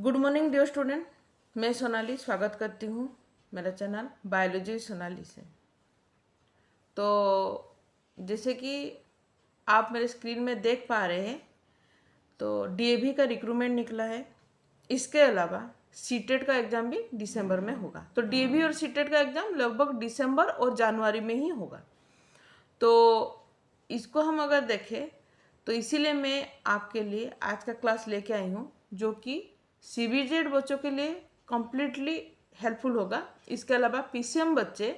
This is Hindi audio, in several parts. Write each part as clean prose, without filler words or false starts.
Good morning dear student. मैं सोनाली स्वागत करती हूँ मेरा चैनल बायोलॉजी सोनाली से। तो जैसे कि आप मेरे स्क्रीन में देख पा रहे हैं, तो डीएवी का रिक्रूटमेंट निकला है। इसके अलावा सीटेट का एग्ज़ाम भी दिसंबर में होगा। तो डीएवी और सीटेट का एग्ज़ाम लगभग दिसंबर और जनवरी में ही होगा। तो इसको हम अगर देखें तो इसीलिए मैं आपके लिए आज का क्लास लेके आई हूँ, जो कि सीबीजेड बच्चों के लिए कम्प्लीटली हेल्पफुल होगा। इसके अलावा पीसीएम बच्चे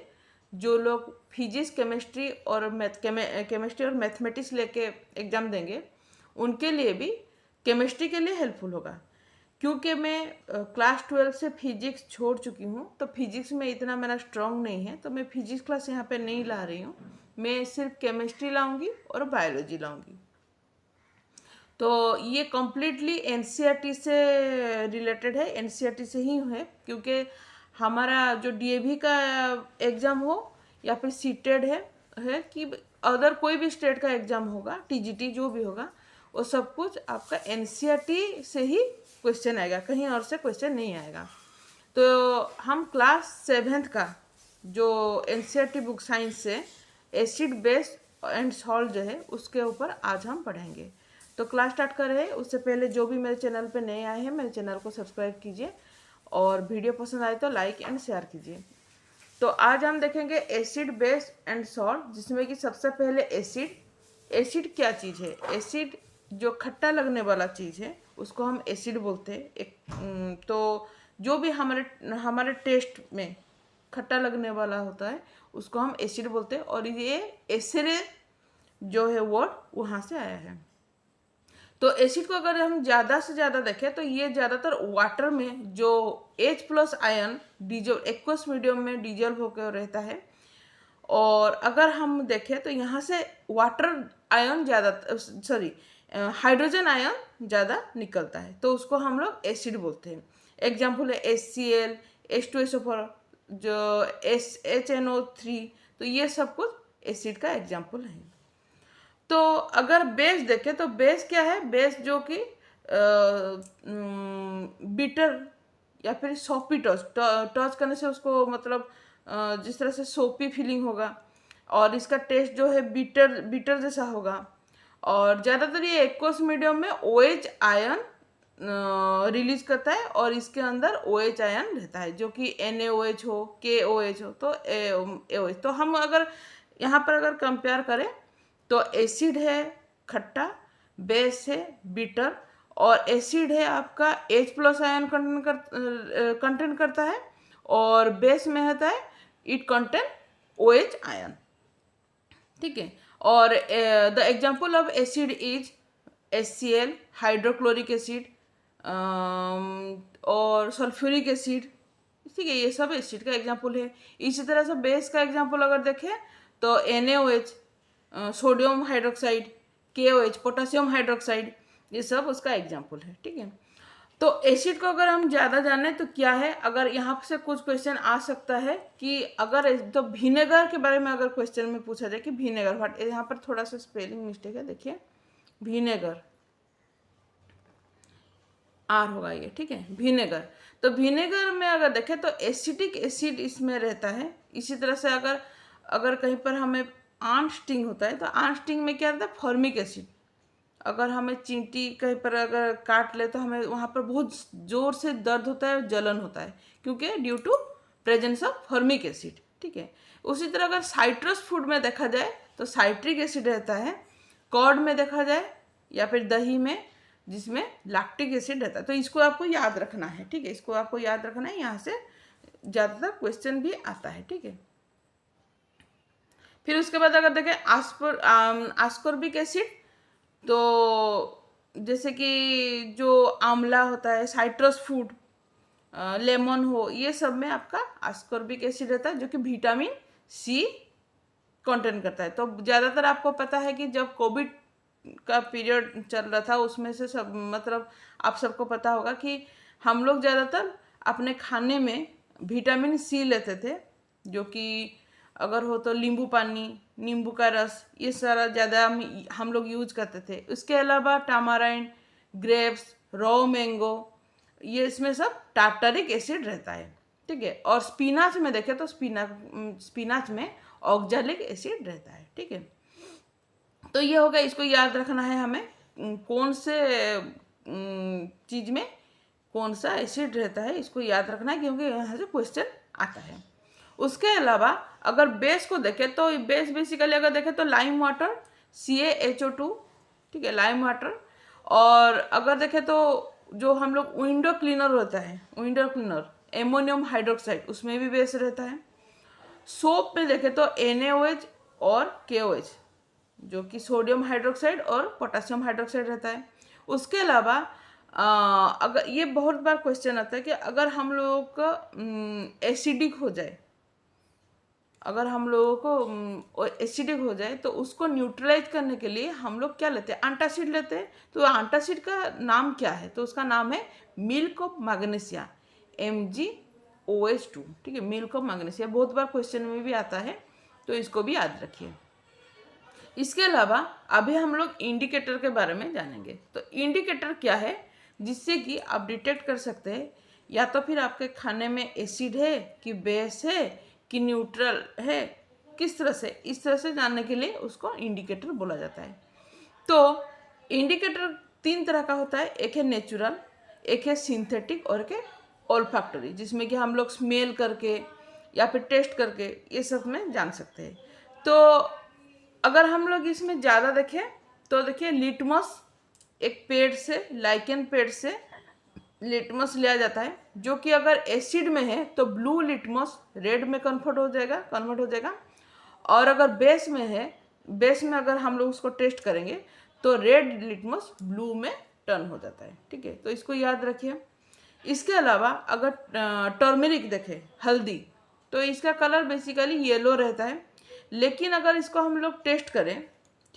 जो लोग फिजिक्स केमिस्ट्री और केमिस्ट्री और मैथमेटिक्स लेके एग्ज़ाम देंगे, उनके लिए भी केमिस्ट्री के लिए हेल्पफुल होगा। क्योंकि मैं क्लास 12 से फिजिक्स छोड़ चुकी हूँ, तो फिजिक्स में इतना मेरा स्ट्रांग नहीं है, तो मैं फिजिक्स क्लास यहाँ पे नहीं ला रही हूँ। मैं सिर्फ केमिस्ट्री लाऊंगी और बायोलॉजी लाऊंगी। तो ये कम्प्लीटली एनसीईआरटी से रिलेटेड है, एनसीईआरटी से ही है। क्योंकि हमारा जो डीएवी का एग्ज़ाम हो या फिर सीटेड है कि अदर कोई भी स्टेट का एग्ज़ाम होगा, टीजीटी जो भी होगा, वो सब कुछ आपका एनसीईआरटी से ही क्वेश्चन आएगा, कहीं और से क्वेश्चन नहीं आएगा। तो हम क्लास 7th का जो एनसीईआरटी बुक साइंस से एसिड बेस एंड सॉल्ट जो है उसके ऊपर आज हम पढ़ेंगे। तो क्लास स्टार्ट कर रहे हैं उससे पहले जो भी मेरे चैनल पे नए आए हैं, मेरे चैनल को सब्सक्राइब कीजिए और वीडियो पसंद आए तो लाइक एंड शेयर कीजिए। तो आज हम देखेंगे एसिड बेस एंड सॉल्ट, जिसमें कि सबसे पहले एसिड क्या चीज़ है। एसिड जो खट्टा लगने वाला चीज़ है उसको हम एसिड बोलते हैं। तो जो भी हमारे हमारे टेस्ट में खट्टा लगने वाला होता है उसको हम एसिड बोलते हैं। और ये एसिड जो है वर्ड वहाँ से आया है। तो एसिड को अगर हम ज़्यादा से ज़्यादा देखें तो ये ज़्यादातर वाटर में जो H+ ion dissolve aqueous medium में डिजोल्व होकर रहता है। और अगर हम देखें तो यहाँ से वाटर आयन ज़्यादा हाइड्रोजन आयन ज़्यादा निकलता है, तो उसको हम लोग एसिड बोलते हैं। एग्जाम्पल है HCl, H2SO4, जो HNO3, तो ये सब कुछ एसिड का एग्जाम्पल है। तो अगर बेस देखें तो बेस क्या है। बेस जो कि बीटर या फिर सोपी टच करने से उसको मतलब जिस तरह से सोपी फीलिंग होगा, और इसका टेस्ट जो है बीटर बीटर जैसा होगा। और ज़्यादातर ये एक्वस मीडियम में OH आयन रिलीज करता है, और इसके अंदर OH आयन रहता है, जो कि NaOH हो, KOH हो, तो AOH। तो हम अगर यहाँ पर अगर कंपेयर करें तो एसिड है खट्टा, बेस है बीटर, और एसिड है आपका H+ आयन कंटेंट करता है, और बेस में होता है इट कंटेन OH आयन। ठीक है। और the example of acid is HCl, hydrochloric acid और सल्फ्यूरिक एसिड। ठीक है, ये सब एसिड का एग्जाम्पल है। इसी तरह से बेस का एग्जाम्पल अगर देखें तो NaOH, sodium hydroxide, KOH, potassium hydroxide, ये सब उसका एग्जाम्पल है। ठीक है। तो एसिड को अगर हम ज़्यादा जाने तो क्या है, अगर यहाँ से कुछ क्वेश्चन आ सकता है कि अगर तो विनेगर के बारे में अगर क्वेश्चन में पूछा जाए कि विनेगर व्हाट, यहाँ पर थोड़ा सा स्पेलिंग मिस्टेक है, देखिए विनेगर आर होगा ये। ठीक है, विनेगर। तो विनेगर में अगर देखें तो एसिटिक एसिड इसमें रहता है। इसी तरह से अगर अगर कहीं पर हमें आंट स्टिंग होता है तो आंट स्टिंग में क्या रहता है, फॉर्मिक एसिड। अगर हमें चींटी कहीं पर अगर काट ले तो हमें वहाँ पर बहुत जोर से दर्द होता है, जलन होता है, क्योंकि due to presence of formic acid. ठीक है। उसी तरह अगर साइट्रस फूड में देखा जाए तो साइट्रिक एसिड रहता है। कॉर्ड में देखा जाए या फिर दही में, जिसमें लैक्टिक एसिड रहता है। तो इसको आपको याद रखना है। ठीक है, इसको आपको याद रखना है, यहाँ से ज़्यादातर क्वेश्चन भी आता है। ठीक है। फिर उसके बाद अगर देखें आस्कॉर्बिक एसिड, तो जैसे कि जो आंवला होता है, साइट्रस फूड, लेमन हो, ये सब में आपका आस्कॉर्बिक एसिड रहता है, जो कि विटामिन C कंटेन करता है। तो ज़्यादातर आपको पता है कि जब कोविड का पीरियड चल रहा था उसमें से सब मतलब आप सबको पता होगा कि हम लोग ज़्यादातर अपने खाने में विटामिन C लेते थे, जो कि अगर हो तो नींबू पानी, नींबू का रस, ये सारा ज़्यादा हम लोग यूज करते थे। उसके अलावा टामाराइंड, ग्रेप्स, रॉ मैंगो, ये इसमें सब टार्टरिक एसिड रहता है, ठीक है। और स्पिनाच में देखें तो स्पिनाच में ऑक्जेलिक एसिड रहता है, ठीक है। तो ये हो गया, इसको याद रखना है हमें कौन से चीज में कौन सा एसिड रहता है, इसको याद रखना है क्योंकि यहाँ से क्वेश्चन आता है। उसके अलावा अगर बेस को देखें तो बेस बेसिकली अगर देखें तो लाइम वाटर CaHO2, ठीक है, लाइम वाटर। और अगर देखें तो जो हम लोग विंडो क्लीनर होता है, विंडो क्लीनर एमोनियम हाइड्रोक्साइड, उसमें भी बेस रहता है। सोप में देखें तो NaOH और KOH, जो कि सोडियम हाइड्रोक्साइड और पोटेशियम हाइड्रोक्साइड रहता है। उसके अलावा अगर ये बहुत बार क्वेश्चन आता है कि अगर हम लोगों को एसिडिक हो जाए, अगर हम लोगों को एसिडिक हो जाए तो उसको न्यूट्रलाइज करने के लिए हम लोग क्या लेते हैं, एंटासिड लेते हैं। तो एंटासिड का नाम क्या है, तो उसका नाम है मिल्क ऑफ मैग्नीशिया, MgOH2, ठीक है, मिल्क ऑफ मैग्नीशिया। बहुत बार क्वेश्चन में भी आता है, तो इसको भी याद रखिए। इसके अलावा अभी हम लोग इंडिकेटर के बारे में जानेंगे। तो इंडिकेटर क्या है, जिससे कि आप डिटेक्ट कर सकते हैं या तो फिर आपके खाने में एसिड है कि बेस है कि न्यूट्रल है, किस तरह से, इस तरह से जानने के लिए उसको इंडिकेटर बोला जाता है। तो इंडिकेटर 3 तरह का होता है, एक है नेचुरल, एक है सिंथेटिक और एक है ओल्फैक्टरी, जिसमें कि हम लोग स्मेल करके या फिर टेस्ट करके ये सब में जान सकते हैं। तो अगर हम लोग इसमें ज़्यादा देखें तो देखिए लिटमस, एक पेड़ से, लाइकेन पेड़ से लिटमस लिया जाता है, जो कि अगर एसिड में है तो ब्लू लिटमस रेड में कन्वर्ट हो जाएगा। और अगर बेस में है, बेस में अगर हम लोग उसको टेस्ट करेंगे तो रेड लिटमस ब्लू में टर्न हो जाता है, ठीक है। तो इसको याद रखिए। इसके अलावा अगर टर्मरिक देखें, हल्दी, तो इसका कलर बेसिकली येलो रहता है। लेकिन अगर इसको हम लोग टेस्ट करें,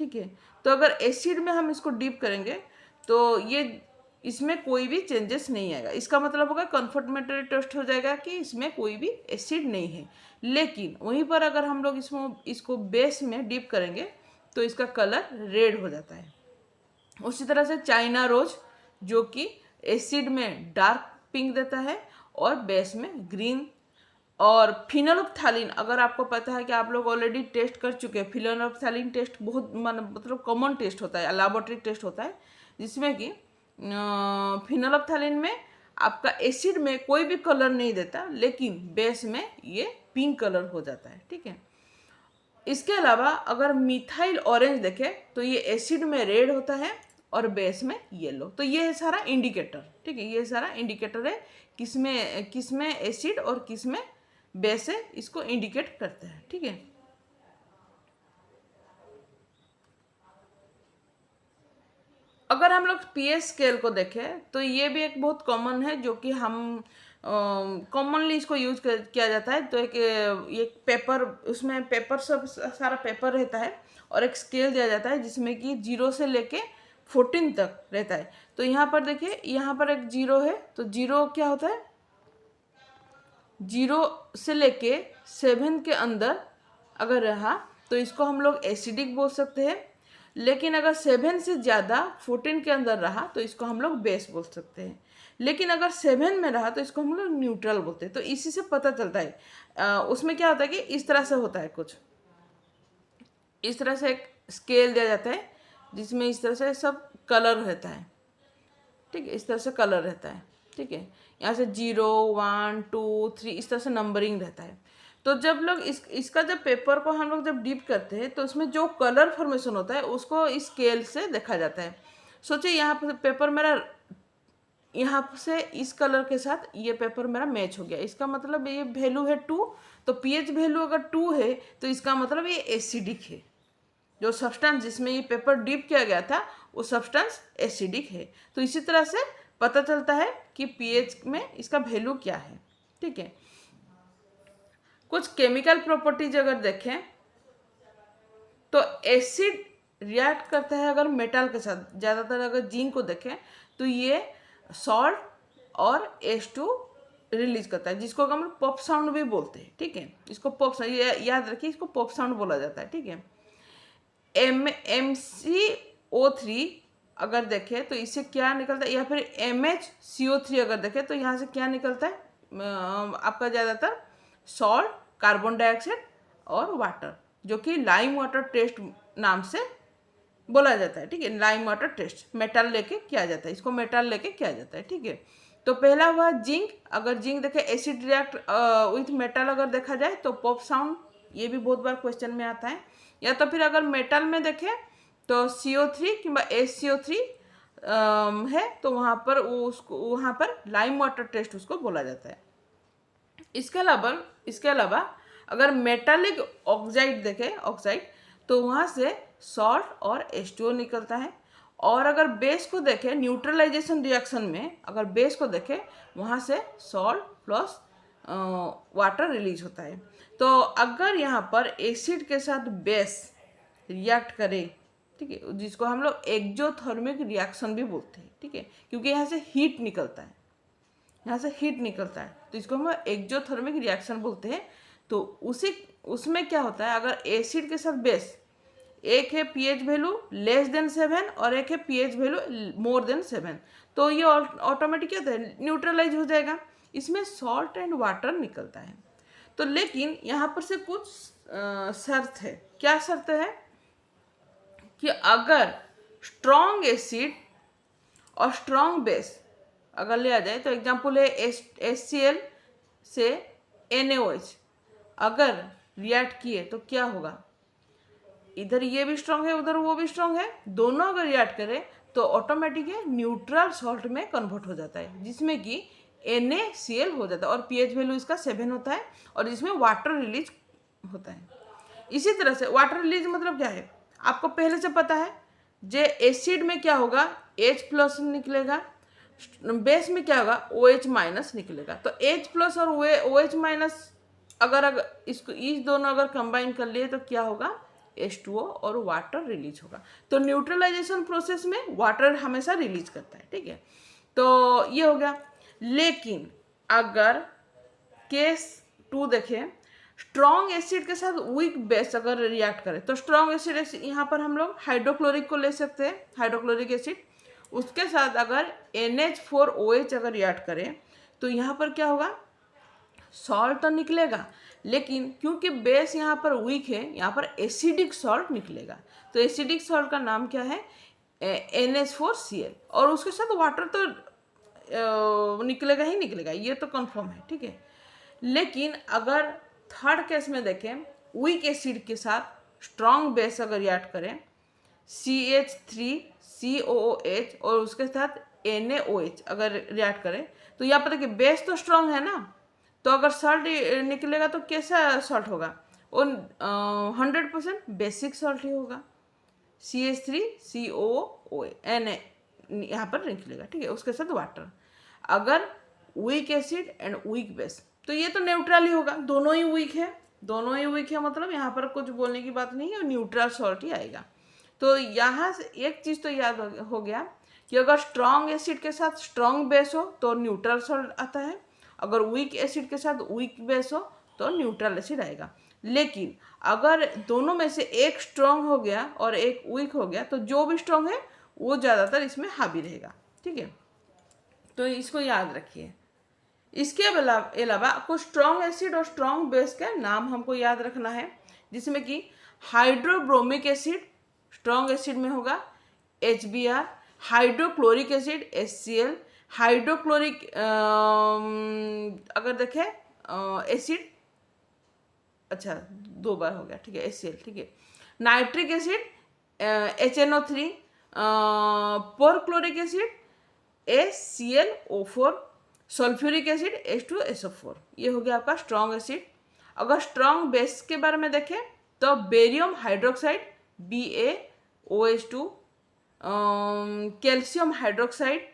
ठीक है, तो अगर एसिड में हम इसको डीप करेंगे तो ये इसमें कोई भी चेंजेस नहीं आएगा। इसका मतलब होगा कन्फर्मेटरी टेस्ट हो जाएगा कि इसमें कोई भी एसिड नहीं है। लेकिन वहीं पर अगर हम लोग इसको बेस में डीप करेंगे तो इसका कलर रेड हो जाता है। उसी तरह से चाइना रोज, जो कि एसिड में डार्क पिंक देता है और बेस में ग्रीन। और फिनोल्फ्थालीन, अगर आपको पता है कि आप लोग ऑलरेडी टेस्ट कर चुके हैं, फिनोल्फ्थालीन टेस्ट बहुत मतलब कॉमन टेस्ट होता है, लैबोरेटरी टेस्ट होता है, जिसमें कि फिनोल्फ्थालीन में आपका एसिड में कोई भी कलर नहीं देता, लेकिन बेस में ये पिंक कलर हो जाता है, ठीक है। इसके अलावा अगर मिथाइल ऑरेंज देखें तो ये एसिड में रेड होता है और बेस में येलो। तो ये है सारा इंडिकेटर, ठीक है, ये सारा इंडिकेटर है किसमें एसिड और किसमें बेस है, इसको इंडिकेट करते हैं, ठीक है। अगर हम लोग pH स्केल को देखें तो ये भी एक बहुत कॉमन है, जो कि हम कॉमनली इसको यूज किया जाता है। तो एक पेपर, उसमें पेपर सब सारा पेपर रहता है और एक स्केल दिया जाता है जिसमें कि 0 से लेके 14 तक रहता है। तो यहाँ पर देखिए, यहाँ पर एक 0 है, तो 0 क्या होता है, 0 से लेके 7 के अंदर अगर रहा तो इसको हम लोग एसिडिक बोल सकते हैं। लेकिन अगर 7 से ज़्यादा 14 के अंदर रहा तो इसको हम लोग बेस बोल सकते हैं। लेकिन अगर 7 में रहा तो इसको हम लोग न्यूट्रल बोलते हैं। तो इसी से पता चलता है। उसमें क्या होता है कि इस तरह से होता है, कुछ इस तरह से एक स्केल दिया जाता है जिसमें इस तरह से सब कलर रहता है, ठीक है, इस तरह से कलर रहता है, ठीक है। यहाँ से 0, 1, 2, 3 इस तरह से नंबरिंग रहता है। तो जब लोग इसका जब पेपर को हम लोग जब डीप करते हैं तो उसमें जो कलर फॉर्मेशन होता है उसको इस स्केल से देखा जाता है। सोचिए यहाँ पर पेपर मेरा यहाँ से इस कलर के साथ ये पेपर मेरा मैच हो गया, इसका मतलब ये वैल्यू है 2। तो pH वैल्यू अगर 2 है तो इसका मतलब ये एसिडिक है। जो सब्सटेंस जिसमें ये पेपर डीप किया गया था वो सब्सटेंस एसिडिक है। तो इसी तरह से पता चलता है कि pH में इसका वैल्यू क्या है, ठीक है। कुछ केमिकल प्रॉपर्टीज अगर देखें तो एसिड रिएक्ट करता है अगर मेटल के साथ, ज़्यादातर अगर जिंक को देखें तो ये सॉल्ट और H2 रिलीज करता है, जिसको हम पॉप साउंड भी बोलते हैं, ठीक है। इसको पॉप साउंड, याद रखिए, इसको पॉप साउंड बोला जाता है, ठीक है। MnCO3 अगर देखें तो इससे क्या निकलता है, या फिर MHCO3 अगर देखें तो यहाँ से क्या निकलता है, आपका ज़्यादातर सॉल्ट, कार्बन डाइऑक्साइड और वाटर, जो कि लाइम वाटर टेस्ट नाम से बोला जाता है। ठीक है, लाइम वाटर टेस्ट मेटल लेके किया जाता है, इसको मेटल लेके किया जाता है। ठीक है, तो पहला हुआ जिंक। अगर जिंक देखे एसिड रिएक्ट विथ मेटल अगर देखा जाए तो पॉप साउंड, ये भी बहुत बार क्वेश्चन में आता है। या तो फिर अगर मेटल में देखें तो CO3 किंवा HCO3 है, तो वहाँ पर लाइम वाटर टेस्ट उसको बोला जाता है। इसके अलावा अगर मेटालिक ऑक्साइड देखें, ऑक्साइड, तो वहाँ से सॉल्ट और H2O निकलता है। और अगर बेस को देखें न्यूट्रलाइजेशन रिएक्शन में, अगर बेस को देखें वहाँ से सॉल्ट प्लस वाटर रिलीज होता है। तो अगर यहाँ पर एसिड के साथ बेस रिएक्ट करे, ठीक है, जिसको हम लोग एक्जोथर्मिक रिएक्शन भी बोलते हैं। ठीक है, क्योंकि यहाँ से हीट निकलता है, यहाँ से हीट निकलता है, तो इसको हम एक्जोथर्मिक रिएक्शन बोलते हैं। तो उसमें क्या होता है, अगर एसिड के साथ बेस, एक है pH वैल्यू लेस देन 7 और एक है pH वैल्यू मोर देन 7, तो ये ऑटोमेटिक क्या होता है, न्यूट्रलाइज हो जाएगा, इसमें सॉल्ट एंड वाटर निकलता है। तो लेकिन यहाँ पर से कुछ शर्त है। क्या शर्त है कि अगर स्ट्रॉन्ग एसिड और स्ट्रॉन्ग बेस अगर लिया जाए, तो एग्जाम्पल है HCl से NaOH अगर रिएक्ट किए तो क्या होगा, इधर ये भी स्ट्रॉन्ग है उधर वो भी स्ट्रॉन्ग है, दोनों अगर रिएक्ट करें तो ऑटोमेटिक न्यूट्रल सॉल्ट में कन्वर्ट हो जाता है, जिसमें कि NaCl हो जाता है और pH वैल्यू इसका 7 होता है और इसमें वाटर रिलीज होता है। इसी तरह से वाटर रिलीज मतलब क्या है, आपको पहले से पता है, जे एसिड में क्या होगा, H+ निकलेगा, बेस में क्या होगा, OH- निकलेगा। तो H+ और OH- अगर इसको इस दोनों अगर कंबाइन कर लिए तो क्या होगा, H2O और वाटर रिलीज होगा। तो न्यूट्रलाइजेशन प्रोसेस में वाटर हमेशा रिलीज करता है। ठीक है, तो ये हो गया। लेकिन अगर केस 2 देखें, स्ट्रॉन्ग एसिड के साथ वीक बेस अगर रिएक्ट करे, तो स्ट्रॉन्ग एसिड यहाँ पर हम लोग हाइड्रोक्लोरिक को ले सकते हैं, हाइड्रोक्लोरिक एसिड, उसके साथ अगर NH4OH अगर रिएक्ट करें तो यहाँ पर क्या होगा, सॉल्ट तो निकलेगा, लेकिन क्योंकि बेस यहाँ पर वीक है, यहाँ पर एसिडिक सॉल्ट निकलेगा। तो एसिडिक सॉल्ट का नाम क्या है, NH4Cl, और उसके साथ वाटर तो निकलेगा ही निकलेगा, ये तो कंफर्म है। ठीक है, लेकिन अगर थर्ड केस में देखें, वीक एसिड के साथ स्ट्रॉन्ग बेस अगर रिएक्ट करें, CH3COOH और उसके साथ NaOH अगर रिएक्ट करें, तो यहाँ पर देखिए बेस तो स्ट्रॉन्ग है ना, तो अगर सॉल्ट निकलेगा तो कैसा सॉल्ट होगा, वो 100% बेसिक सॉल्ट ही होगा, CH3COOH यहाँ पर निकलेगा। ठीक है, उसके साथ वाटर। अगर weak acid and weak base, तो ये तो न्यूट्रल ही होगा, दोनों ही वीक है, दोनों ही वीक है, मतलब यहाँ पर कुछ बोलने की बात नहीं है, न्यूट्रल सॉल्ट ही आएगा। तो यहाँ से एक चीज़ तो याद हो गया कि अगर स्ट्रॉन्ग एसिड के साथ स्ट्रॉन्ग बेस हो तो न्यूट्रल सॉल्ट आता है, अगर वीक एसिड के साथ वीक बेस हो तो न्यूट्रल एसिड आएगा। लेकिन अगर दोनों में से एक स्ट्रॉन्ग हो गया और एक वीक हो गया, तो जो भी स्ट्रॉन्ग है वो ज़्यादातर इसमें हावी रहेगा। ठीक है, तो इसको याद रखिए। इसके अलावा कुछ स्ट्रॉन्ग एसिड और स्ट्रॉन्ग बेस का नाम हमको याद रखना है, जिसमें कि हाइड्रोब्रोमिक एसिड स्ट्रॉन्ग एसिड में होगा HBr, hydrochloric acid HCl, hydrochloric अगर देखें एसिड, अच्छा 2 बार हो गया, ठीक है, HCl। ठीक है, nitric acid HNO3, perchloric acid HClO4, sulphuric acid H2SO4। ये हो गया आपका स्ट्रॉन्ग एसिड। अगर स्ट्रॉन्ग बेस के बारे में देखें तो barium hydroxide BaOH2, calcium hydroxide,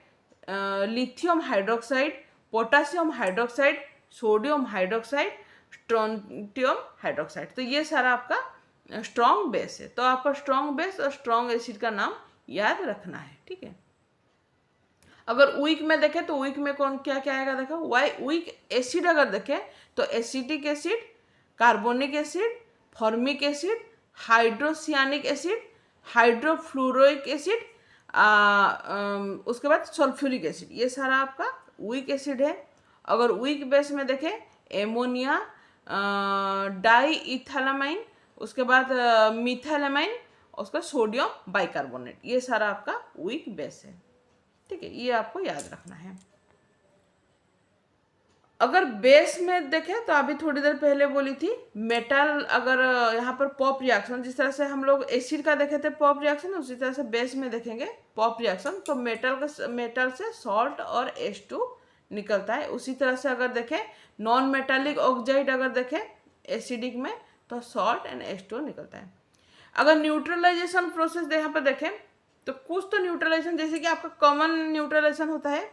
lithium hydroxide, potassium hydroxide, sodium hydroxide, strontium hydroxide. तो ये सारा आपका स्ट्रॉन्ग बेस है। तो आपको स्ट्रॉन्ग बेस और स्ट्रॉन्ग एसिड का नाम याद रखना है। ठीक है, अगर वीक में देखें तो वीक में कौन क्या क्या आएगा, देखो वीक एसिड अगर देखें तो acetic acid, carbonic acid, formic acid, hydrocyanic acid, hydrofluoric acid, उसके बाद सल्फ्यूरिक एसिड, ये सारा आपका वीक एसिड है। अगर वीक बेस में देखें एमोनिया, डाई इथालामाइन, उसके बाद मिथाइलामाइन, उसका सोडियम बाइकार्बोनेट, ये सारा आपका वीक बेस है। ठीक है, ये आपको याद रखना है। अगर बेस में देखें तो अभी थोड़ी देर पहले बोली थी मेटल, अगर यहाँ पर पॉप रिएक्शन, जिस तरह से हम लोग एसिड का देखे थे पॉप रिएक्शन, उसी तरह से बेस में देखेंगे पॉप रिएक्शन। तो मेटल से सॉल्ट और H2 निकलता है। उसी तरह से अगर देखें नॉन मेटालिक ऑक्साइड, अगर देखें एसिडिक में, तो सॉल्ट एंड H2 निकलता है। अगर न्यूट्रलाइजेशन प्रोसेस यहाँ पर देखें तो कुछ तो न्यूट्रलाइजेशन, जैसे कि आपका कॉमन न्यूट्रलाइजेशन होता है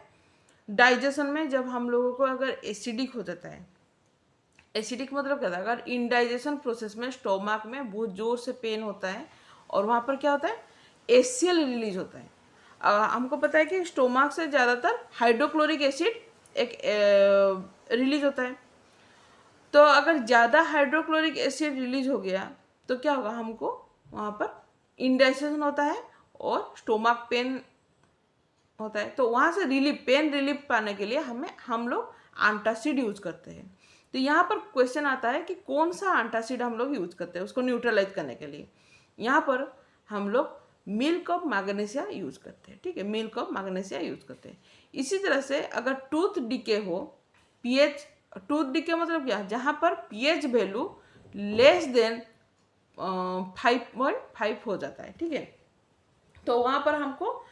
डाइजेशन में, जब हम लोगों को अगर एसिडिक हो जाता है, एसिडिक मतलब क्या था, अगर इनडाइजेशन प्रोसेस में स्टोमक में बहुत जोर से पेन होता है और वहाँ पर क्या होता है HCl रिलीज होता है। हमको पता है कि स्टोमक से ज़्यादातर हाइड्रोक्लोरिक एसिड एक रिलीज होता है। तो अगर ज़्यादा हाइड्रोक्लोरिक एसिड रिलीज हो गया तो क्या होगा, हमको वहाँ पर इनडाइजेशन होता है और स्टोमक पेन होता है। तो वहाँ से पेन रिलीफ पाने के लिए हम लोग एंटासिड यूज करते हैं। तो यहाँ पर क्वेश्चन आता है कि कौन सा एंटासिड हम लोग यूज करते हैं उसको न्यूट्रलाइज करने के लिए। यहाँ पर हम लोग मिल्क ऑफ मैग्नीशिया यूज करते हैं। ठीक है, मिल्क ऑफ मैग्नीशिया यूज करते हैं। इसी तरह से अगर टूथ डिके हो, पीएच, टूथ डिके मतलब क्या, जहाँ पर पीएच वैल्यू लेस देन 5.5 हो जाता है। ठीक है, तो वहाँ पर हमको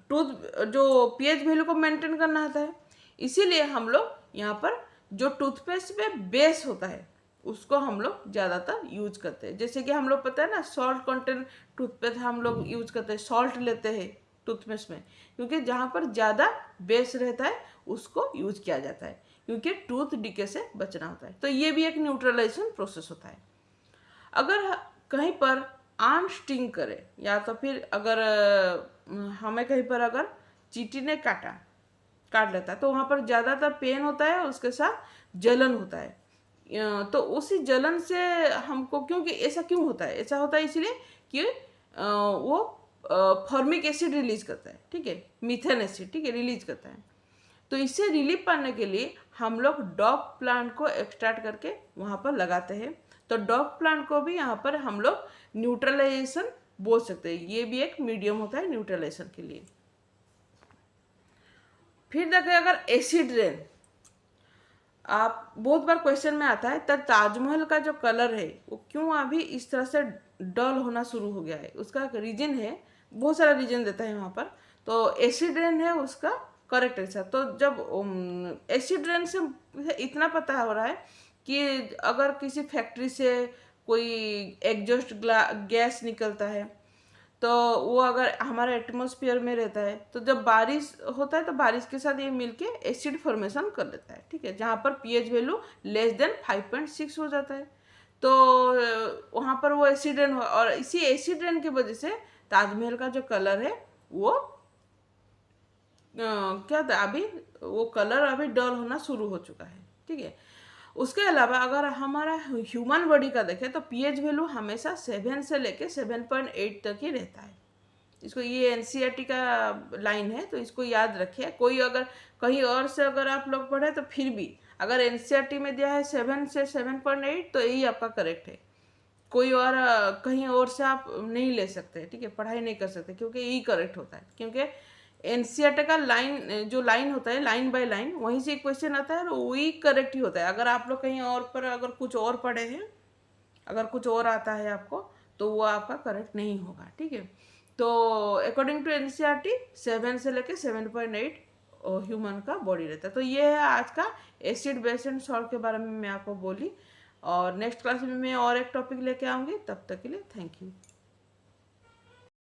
टूथ जो पीएच वैल्यू को मेंटेन करना होता है। इसीलिए हम लोग यहाँ पर जो टूथपेस्ट में बेस होता है उसको हम लोग ज़्यादातर यूज करते हैं। जैसे कि हम लोग पता है ना, सॉल्ट कंटेंट टूथपेस्ट हम लोग यूज करते हैं, सॉल्ट लेते हैं टूथपेस्ट में, क्योंकि जहाँ पर ज़्यादा बेस रहता है उसको यूज किया जाता है, क्योंकि टूथ डिके से बचना होता है। तो ये भी एक न्यूट्रलाइजेशन प्रोसेस होता है। अगर कहीं पर आम स्टिंग करे, या तो फिर अगर हमें कहीं पर अगर चींटी ने काट लेता है, तो वहाँ पर ज़्यादातर पेन होता है, उसके साथ जलन होता है। तो उसी जलन से हमको, क्योंकि ऐसा क्यों होता है, ऐसा होता है इसलिए कि वो फॉर्मिक एसिड रिलीज करता है। ठीक है, मीथेन एसिड, ठीक है, रिलीज करता है। तो इससे रिलीफ पाने के लिए हम लोग डॉग प्लांट को एक्सट्रैक्ट करके वहाँ पर लगाते हैं। तो डॉग प्लांट को भी यहाँ पर हम लोग न्यूट्रलाइजेशन बोल सकते हैं, ये भी एक मीडियम होता है न्यूट्रलाइजेशन के लिए। फिर देखें अगर एसिड रेन, आप बहुत बार क्वेश्चन में आता है, तब ताजमहल का जो कलर है वो क्यों अभी इस तरह से डल होना शुरू हो गया है, उसका एक रीजन है, बहुत सारा रीजन देता है वहाँ पर। तो एसिड रेन है उसका करेक्ट आंसर। तो जब एसिड रेन से इतना पता हो रहा है कि अगर किसी फैक्ट्री से कोई एग्जॉस्ट गैस निकलता है, तो वो अगर हमारे एटमॉस्फेयर में रहता है, तो जब बारिश होता है तो बारिश के साथ ये मिलके एसिड फॉर्मेशन कर लेता है। ठीक है, जहाँ पर पीएच वैल्यू लेस देन 5.6 हो जाता है, तो वहाँ पर वो एसिड रेन, और इसी एसिड रेन की वजह से ताजमहल का जो कलर है वो क्या था, अभी वो कलर अभी डल होना शुरू हो चुका है। ठीक है, उसके अलावा अगर हमारा ह्यूमन बॉडी का देखें तो पीएच वैल्यू हमेशा 7 से लेके 7.8 तक ही रहता है। इसको, ये एनसीईआरटी का लाइन है, तो इसको याद रखिए। कोई अगर कहीं और से अगर आप लोग पढ़े तो फिर भी अगर एनसीईआरटी में दिया है 7 से 7.8 तो यही आपका करेक्ट है। कोई और कहीं और से आप नहीं ले सकते। ठीक है, पढ़ाई नहीं कर सकते, क्योंकि यही करेक्ट होता है। क्योंकि एनसीईआरटी का लाइन जो लाइन होता है, लाइन बाय लाइन, वहीं से क्वेश्चन आता है और वही करेक्ट ही होता है। अगर आप लोग कहीं और पर अगर कुछ और पढ़े हैं, अगर कुछ और आता है आपको, तो वो आपका करेक्ट नहीं होगा। ठीक है, तो अकॉर्डिंग टू एनसीईआरटी 7 से लेके 7.8 ह्यूमन का बॉडी रहता है। तो ये है आज का एसिड बेस एंड सॉल्ट के बारे में मैं आपको बोली, और नेक्स्ट क्लास में मैं और एक टॉपिक लेके आऊँगी। तब तक के लिए थैंक यू।